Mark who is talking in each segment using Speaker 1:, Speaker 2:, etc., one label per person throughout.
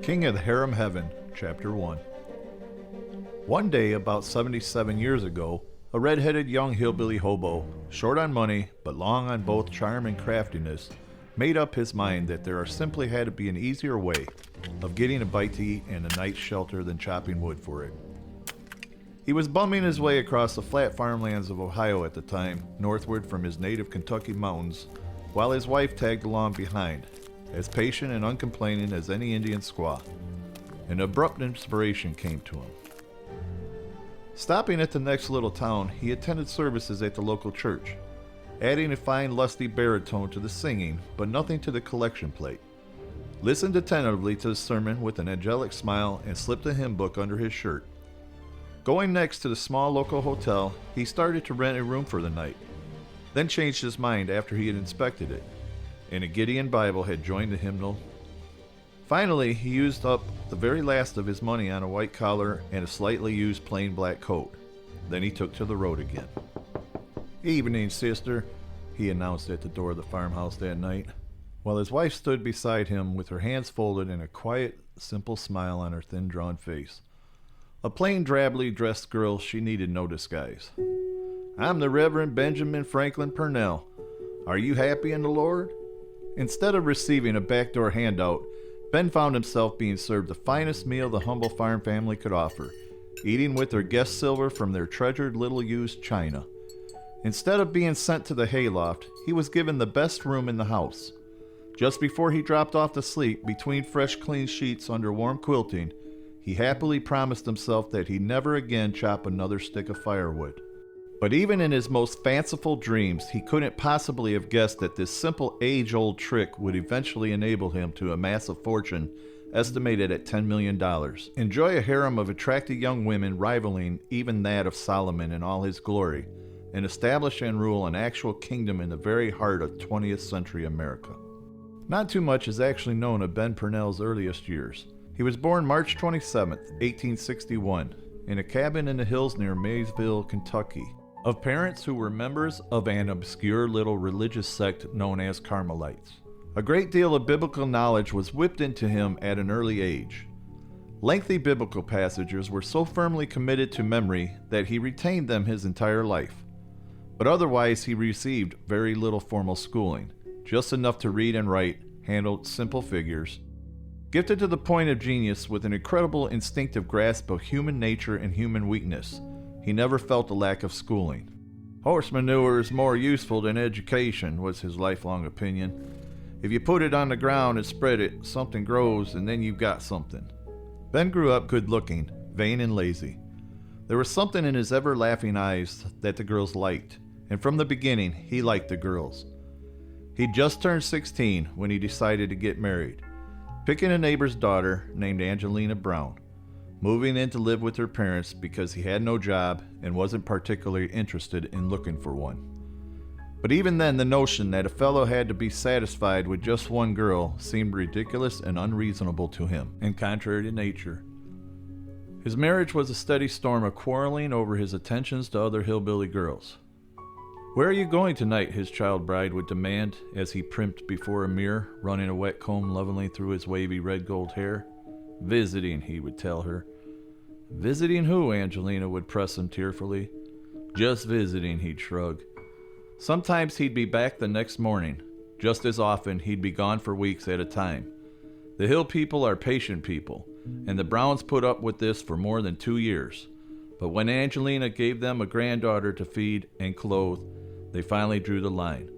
Speaker 1: King of the Harem Heaven, Chapter 1. One day, about 77 years ago, a red-headed young hillbilly hobo, short on money but long on both charm and craftiness, made up his mind that there simply had to be an easier way of getting a bite to eat and a night's shelter than chopping wood for it. He was bumming his way across the flat farmlands of Ohio at the time, northward from his native Kentucky mountains, while his wife tagged along behind, as patient and uncomplaining as any Indian squaw. An abrupt inspiration came to him. Stopping at the next little town, he attended services at the local church, adding a fine lusty baritone to the singing, but nothing to the collection plate. Listened attentively to the sermon with an angelic smile and slipped a hymn book under his shirt. Going next to the small local hotel, he started to rent a room for the night, then changed his mind after he had inspected it, and a Gideon Bible had joined the hymnal. Finally, he used up the very last of his money on a white collar and a slightly used plain black coat. Then he took to the road again. "Evening, sister," he announced at the door of the farmhouse that night, while his wife stood beside him with her hands folded and a quiet, simple smile on her thin, drawn face. A plain, drably dressed girl, she needed no disguise. "I'm the Reverend Benjamin Franklin Purnell. Are you happy in the Lord?" Instead of receiving a backdoor handout, Ben found himself being served the finest meal the humble farm family could offer, eating with their guest silver from their treasured little used china. Instead of being sent to the hayloft, he was given the best room in the house. Just before he dropped off to sleep, between fresh clean sheets under warm quilting, he happily promised himself that he'd never again chop another stick of firewood. But even in his most fanciful dreams, he couldn't possibly have guessed that this simple age-old trick would eventually enable him to amass a fortune estimated at $10 million, enjoy a harem of attractive young women rivaling even that of Solomon in all his glory, and establish and rule an actual kingdom in the very heart of 20th century America. Not too much is actually known of Ben Purnell's earliest years. He was born March 27, 1861, in a cabin in the hills near Maysville, Kentucky, of parents who were members of an obscure little religious sect known as Carmelites. A great deal of biblical knowledge was whipped into him at an early age. Lengthy biblical passages were so firmly committed to memory that he retained them his entire life. But otherwise he received very little formal schooling, just enough to read and write, handle simple figures. Gifted to the point of genius with an incredible instinctive grasp of human nature and human weakness, he never felt a lack of schooling. "Horse manure is more useful than education," was his lifelong opinion. "If you put it on the ground and spread it, something grows and then you've got something." Ben grew up good-looking, vain and lazy. There was something in his ever-laughing eyes that the girls liked, and from the beginning he liked the girls. He'd just turned 16 when he decided to get married, picking a neighbor's daughter named Angelina Brown, moving in to live with her parents because he had no job and wasn't particularly interested in looking for one. But even then, the notion that a fellow had to be satisfied with just one girl seemed ridiculous and unreasonable to him, and contrary to nature. His marriage was a steady storm of quarreling over his attentions to other hillbilly girls. "Where are you going tonight?" his child bride would demand as he primped before a mirror, running a wet comb lovingly through his wavy red-gold hair. "Visiting," he would tell her. "Visiting who?" Angelina would press him tearfully. "Just visiting," he'd shrug. Sometimes he'd be back the next morning. Just as often, he'd be gone for weeks at a time. The hill people are patient people, and the Browns put up with this for more than 2 years. But when Angelina gave them a granddaughter to feed and clothe, they finally drew the line.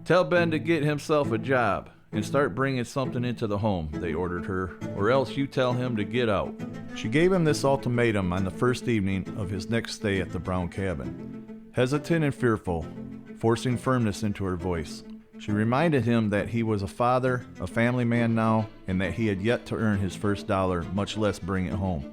Speaker 1: "Tell Ben to get himself a job and start bringing something into the home," they ordered her, "or else you tell him to get out." She gave him this ultimatum on the first evening of his next stay at the Brown cabin. Hesitant and fearful, forcing firmness into her voice, she reminded him that he was a father, a family man now, and that he had yet to earn his first dollar, much less bring it home.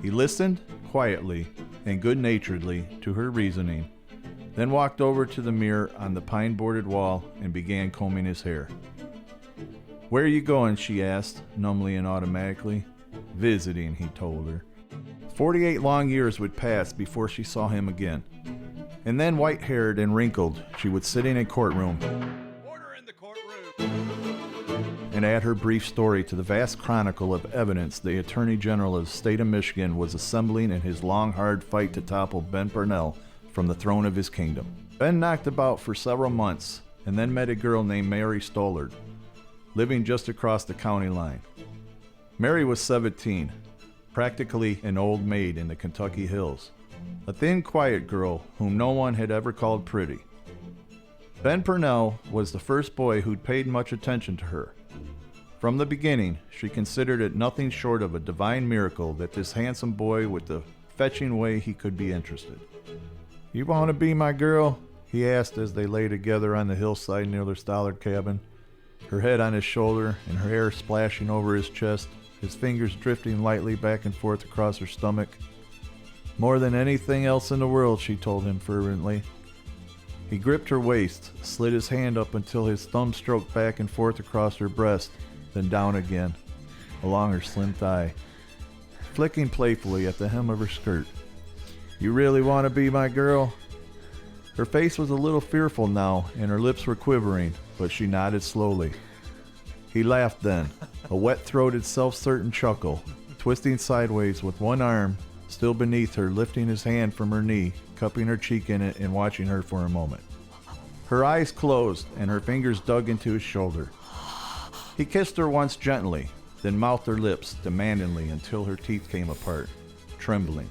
Speaker 1: He listened, quietly and good-naturedly, to her reasoning, then walked over to the mirror on the pine-bordered wall and began combing his hair. "Where are you going?" she asked, numbly and automatically. Visiting, he told her. 48 long years would pass before she saw him again. And then, white-haired and wrinkled, she would sit in a courtroom. Order in the courtroom! And add her brief story to the vast chronicle of evidence the Attorney General of the state of Michigan was assembling in his long, hard fight to topple Ben Purnell from the throne of his kingdom. Ben knocked about for several months and then met a girl named Mary Stollard, living just across the county line. Mary was 17, practically an old maid in the Kentucky hills, a thin, quiet girl whom no one had ever called pretty. Ben Purnell was the first boy who'd paid much attention to her. From the beginning, she considered it nothing short of a divine miracle that this handsome boy with the fetching way he could be interested. "You want to be my girl?" he asked as they lay together on the hillside near their Thaler cabin, her head on his shoulder and her hair splashing over his chest, his fingers drifting lightly back and forth across her stomach. "More than anything else in the world," she told him fervently. He gripped her waist, slid his hand up until his thumb stroked back and forth across her breast, then down again, along her slim thigh, flicking playfully at the hem of her skirt. "You really want to be my girl?" Her face was a little fearful now, and her lips were quivering, but she nodded slowly. He laughed then, a wet-throated, self-certain chuckle, twisting sideways with one arm still beneath her, lifting his hand from her knee, cupping her cheek in it and watching her for a moment. Her eyes closed, and her fingers dug into his shoulder. He kissed her once gently, then mouthed her lips demandingly until her teeth came apart, trembling.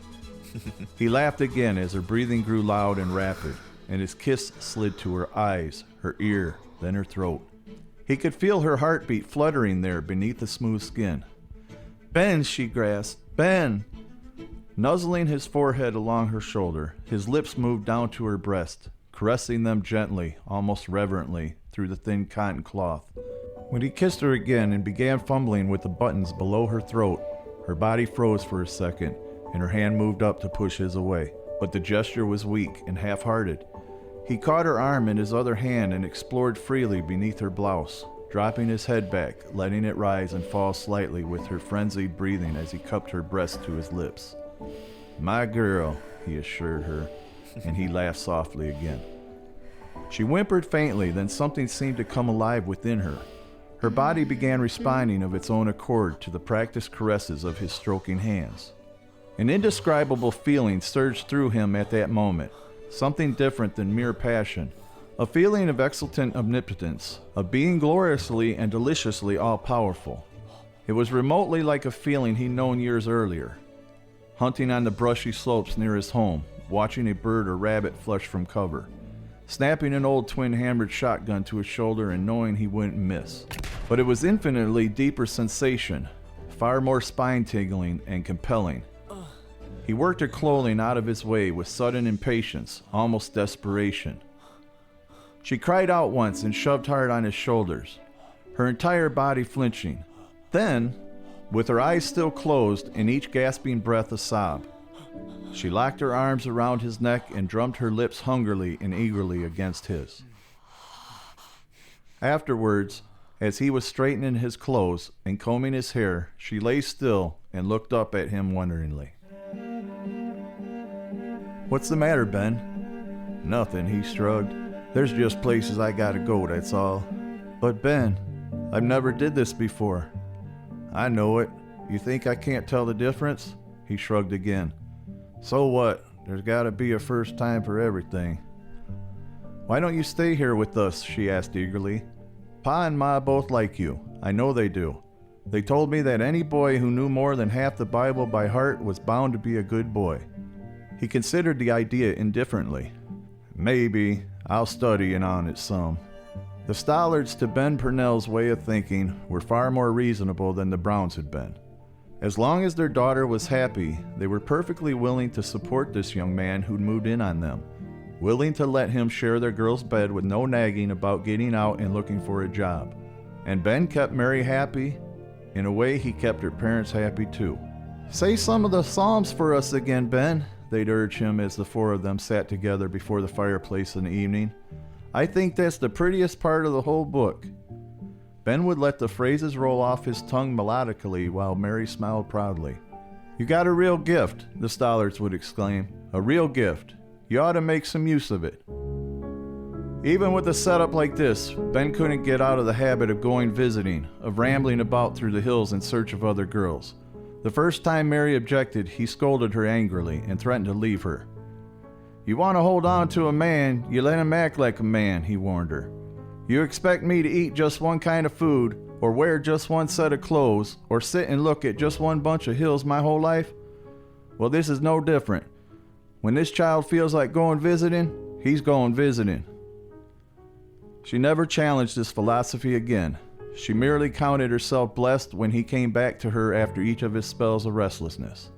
Speaker 1: He laughed again as her breathing grew loud and rapid, and his kiss slid to her eyes, her ear, then her throat. He could feel her heartbeat fluttering there beneath the smooth skin. "Ben," she gasped, "Ben!" Nuzzling his forehead along her shoulder, his lips moved down to her breast, caressing them gently, almost reverently, through the thin cotton cloth. When he kissed her again and began fumbling with the buttons below her throat, her body froze for a second, and her hand moved up to push his away. But the gesture was weak and half-hearted. He caught her arm in his other hand and explored freely beneath her blouse, dropping his head back, letting it rise and fall slightly with her frenzied breathing as he cupped her breast to his lips. "My girl," he assured her, and he laughed softly again. She whimpered faintly, then something seemed to come alive within her. Her body began responding of its own accord to the practiced caresses of his stroking hands. An indescribable feeling surged through him at that moment, something different than mere passion, a feeling of exultant omnipotence, of being gloriously and deliciously all-powerful. It was remotely like a feeling he'd known years earlier, hunting on the brushy slopes near his home, watching a bird or rabbit flush from cover, snapping an old twin-hammered shotgun to his shoulder and knowing he wouldn't miss. But it was infinitely deeper sensation, far more spine-tingling and compelling. He worked her clothing out of his way with sudden impatience, almost desperation. She cried out once and shoved hard on his shoulders, her entire body flinching. Then, with her eyes still closed and each gasping breath a sob, she locked her arms around his neck and drummed her lips hungrily and eagerly against his. Afterwards, as he was straightening his clothes and combing his hair, she lay still and looked up at him wonderingly. "What's the matter, Ben?" "Nothing," he shrugged. "There's just places I gotta go, that's all." "But Ben, I've never did this before." "I know it. You think I can't tell the difference?" He shrugged again. "So what? There's gotta be a first time for everything." "Why don't you stay here with us?" she asked eagerly. "Pa and Ma both like you. I know they do. They told me that any boy who knew more than half the Bible by heart was bound to be a good boy." He considered the idea indifferently. "Maybe. I'll study on it some." The Stollards, to Ben Purnell's way of thinking, were far more reasonable than the Browns had been. As long as their daughter was happy, they were perfectly willing to support this young man who'd moved in on them, willing to let him share their girl's bed with no nagging about getting out and looking for a job. And Ben kept Mary happy. In a way, he kept her parents happy too. "Say some of the Psalms for us again, Ben," they'd urge him as the four of them sat together before the fireplace in the evening. "I think that's the prettiest part of the whole book." Ben would let the phrases roll off his tongue melodically while Mary smiled proudly. "You got a real gift," the Thalers would exclaim. "A real gift. You ought to make some use of it." Even with a setup like this, Ben couldn't get out of the habit of going visiting, of rambling about through the hills in search of other girls. The first time Mary objected, he scolded her angrily and threatened to leave her. "You want to hold on to a man, you let him act like a man," he warned her. "You expect me to eat just one kind of food, or wear just one set of clothes, or sit and look at just one bunch of hills my whole life? Well, this is no different. When this child feels like going visiting, he's going visiting." She never challenged his philosophy again. She merely counted herself blessed when he came back to her after each of his spells of restlessness.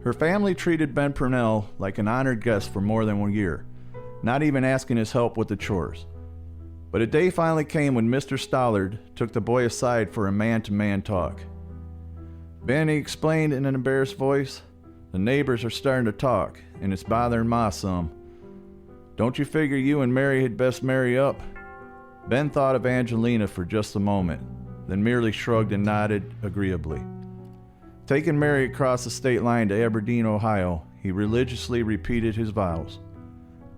Speaker 1: Her family treated Ben Purnell like an honored guest for more than 1 year, not even asking his help with the chores. But a day finally came when Mr. Thaler took the boy aside for a man-to-man talk. "Ben," he explained in an embarrassed voice, "the neighbors are starting to talk, and it's bothering Ma some. Don't you figure you and Mary had best marry up?" Ben thought of Angelina for just a moment, then merely shrugged and nodded agreeably. Taking Mary across the state line to Aberdeen, Ohio, he religiously repeated his vows.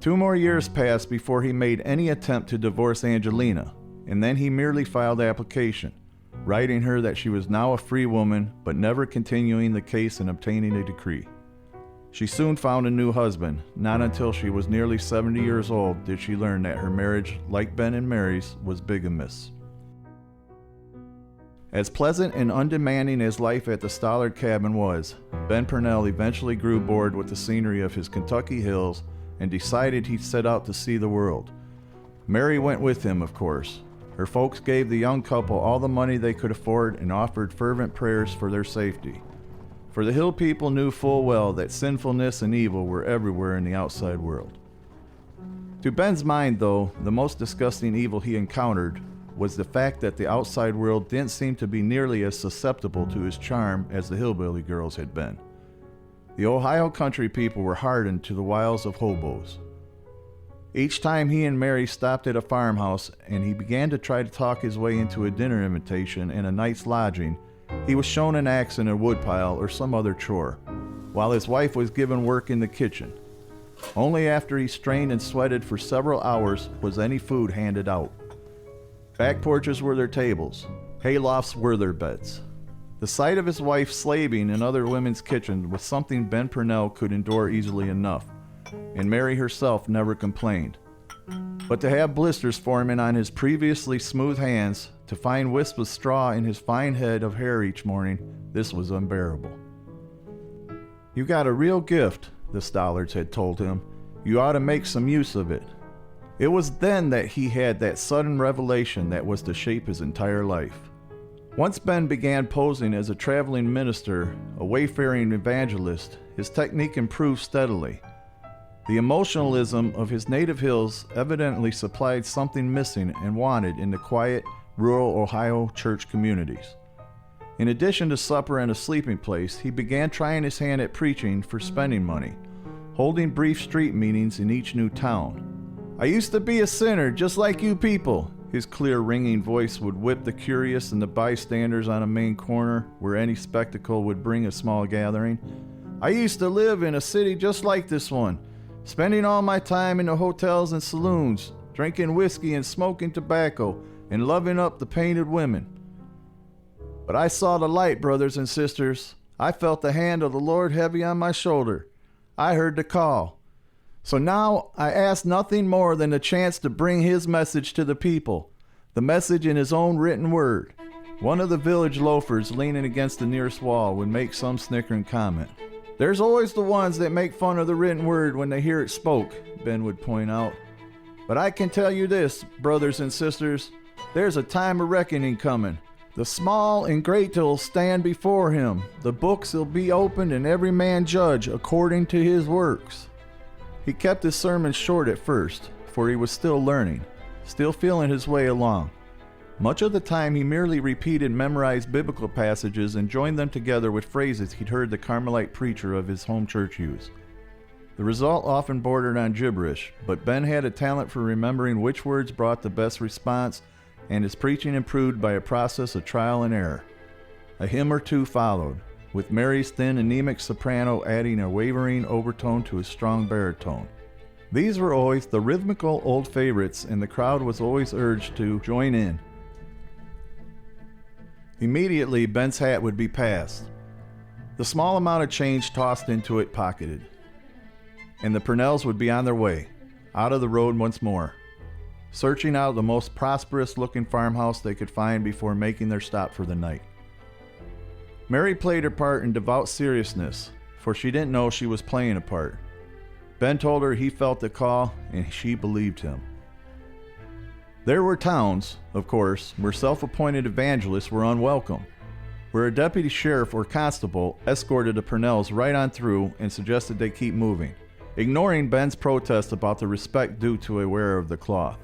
Speaker 1: 2 more years passed before he made any attempt to divorce Angelina, and then he merely filed the application, writing her that she was now a free woman, but never continuing the case and obtaining a decree. She soon found a new husband. Not until she was nearly 70 years old did she learn that her marriage, like Ben and Mary's, was bigamous. As pleasant and undemanding as life at the Thaler cabin was, Ben Purnell eventually grew bored with the scenery of his Kentucky hills and decided he'd set out to see the world. Mary went with him, of course. Her folks gave the young couple all the money they could afford and offered fervent prayers for their safety. For the hill people knew full well that sinfulness and evil were everywhere in the outside world. To Ben's mind, though, the most disgusting evil he encountered was the fact that the outside world didn't seem to be nearly as susceptible to his charm as the hillbilly girls had been. The Ohio country people were hardened to the wiles of hobos. Each time he and Mary stopped at a farmhouse and he began to try to talk his way into a dinner invitation and a night's lodging, he was shown an axe in a woodpile or some other chore, while his wife was given work in the kitchen. Only after he strained and sweated for several hours was any food handed out. Back porches were their tables. Haylofts were their beds. The sight of his wife slaving in other women's kitchens was something Ben Purnell could endure easily enough, and Mary herself never complained. But to have blisters forming on his previously smooth hands, to find wisps of straw in his fine head of hair each morning, this was unbearable. "You got a real gift," the Thalers had told him. "You ought to make some use of it." It was then that he had that sudden revelation that was to shape his entire life. Once Ben began posing as a traveling minister, a wayfaring evangelist, his technique improved steadily. The emotionalism of his native hills evidently supplied something missing and wanted in the quiet, rural Ohio church communities. In addition to supper and a sleeping place, he began trying his hand at preaching for spending money, holding brief street meetings in each new town. "I used to be a sinner just like you people," his clear ringing voice would whip the curious and the bystanders on a main corner where any spectacle would bring a small gathering. "I used to live in a city just like this one, spending all my time in the hotels and saloons, drinking whiskey and smoking tobacco, and loving up the painted women. But I saw the light, brothers and sisters. I felt the hand of the Lord heavy on my shoulder. I heard the call. So now I ask nothing more than a chance to bring his message to the people, the message in his own written word." One of the village loafers leaning against the nearest wall would make some snickering comment. "There's always the ones that make fun of the written word when they hear it spoke," Ben would point out. "But I can tell you this, brothers and sisters, there's a time of reckoning coming. The small and great will stand before him. The books will be opened and every man judge according to his works." He kept his sermons short at first, for he was still learning, still feeling his way along. Much of the time he merely repeated memorized biblical passages and joined them together with phrases he'd heard the Carmelite preacher of his home church use. The result often bordered on gibberish, but Ben had a talent for remembering which words brought the best response and his preaching improved by a process of trial and error. A hymn or two followed, with Mary's thin, anemic soprano adding a wavering overtone to his strong baritone. These were always the rhythmical old favorites, and the crowd was always urged to join in. Immediately, Ben's hat would be passed, the small amount of change tossed into it pocketed, and the Purnells would be on their way, out of the road once more, searching out the most prosperous-looking farmhouse they could find before making their stop for the night. Mary played her part in devout seriousness, for she didn't know she was playing a part. Ben told her he felt the call, and she believed him. There were towns, of course, where self-appointed evangelists were unwelcome, where a deputy sheriff or constable escorted the Purnells right on through and suggested they keep moving, ignoring Ben's protest about the respect due to a wearer of the cloth.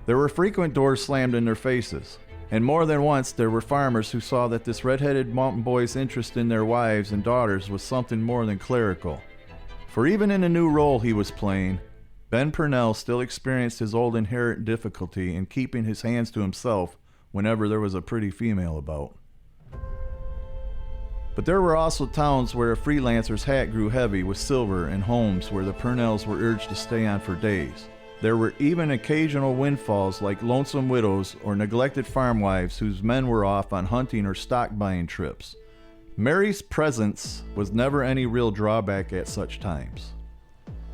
Speaker 1: There were frequent doors slammed in their faces, and more than once there were farmers who saw that this red-headed mountain boy's interest in their wives and daughters was something more than clerical. For even in the new role he was playing, Ben Purnell still experienced his old inherent difficulty in keeping his hands to himself whenever there was a pretty female about. But there were also towns where a freelancer's hat grew heavy with silver and homes where the Purnells were urged to stay on for days. There were even occasional windfalls like lonesome widows or neglected farm wives whose men were off on hunting or stock buying trips. Mary's presence was never any real drawback at such times.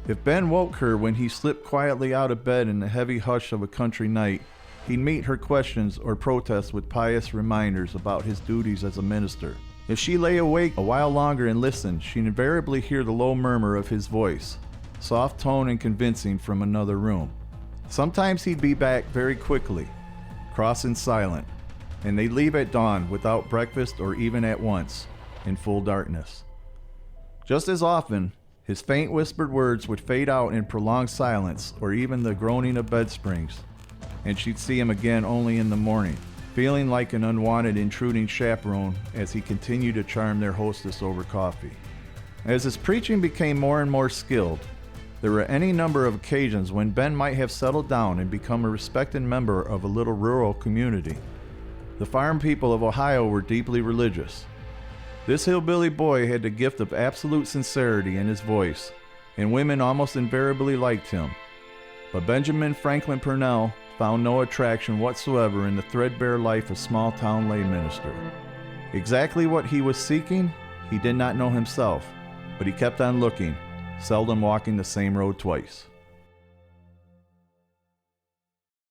Speaker 1: If Ben woke her when he slipped quietly out of bed in the heavy hush of a country night, he'd meet her questions or protests with pious reminders about his duties as a minister. If she lay awake a while longer and listened, she'd invariably hear the low murmur of his voice, soft tone and convincing, from another room. Sometimes he'd be back very quickly, cross and silent, and they'd leave at dawn without breakfast or even at once, in full darkness. Just as often, his faint whispered words would fade out in prolonged silence or even the groaning of bed springs, and she'd see him again only in the morning, feeling like an unwanted intruding chaperone as he continued to charm their hostess over coffee. As his preaching became more and more skilled, there were any number of occasions when Ben might have settled down and become a respected member of a little rural community. The farm people of Ohio were deeply religious. This hillbilly boy had the gift of absolute sincerity in his voice, and women almost invariably liked him. But Benjamin Franklin Purnell found no attraction whatsoever in the threadbare life of small-town lay minister. Exactly what he was seeking, he did not know himself, but he kept on looking, seldom walking the same road twice.